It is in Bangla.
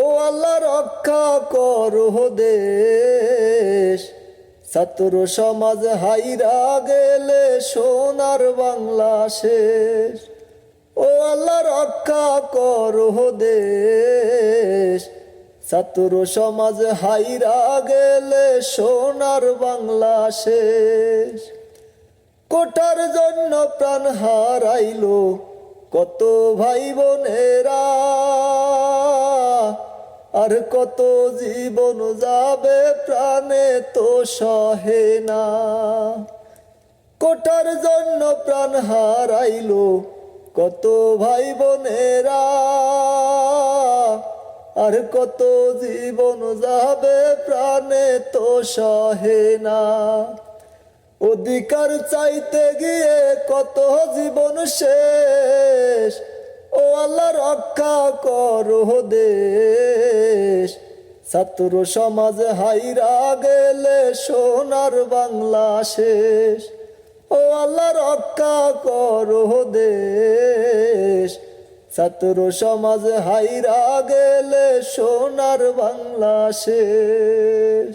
ও আল্লাহ রক্ষা করো দেশ, ছাত্র সমাজ হাইরা গেলে সোনার বাংলা শেষ। ও আল্লাহ রক্ষা করো দেশ, ছাত্র সমাজ হাইরা গেলে সোনার বাংলা শেষ। কোটার জন্য প্রাণ হারাইলো কত ভাই বোনেরা, আর কত জীবন যাবে প্রাণে তো সহে না। কোটার জন্য প্রাণ হারাইলো কত ভাই বোনেরা, আর কত জীবন যাবে প্রাণে তো সহে না। অধিকার চাইতে গিয়ে কত জীবন শেষ, ও আল্লাহ রক্ষা করো দেশ, ছাত্র সমাজ হাইরা গেলে সোনার বাংলা শেষ। ও আল্লাহ রক্ষা করো দেশ, ছাত্র সমাজ হাইরা গেলে সোনার বাংলা শেষ।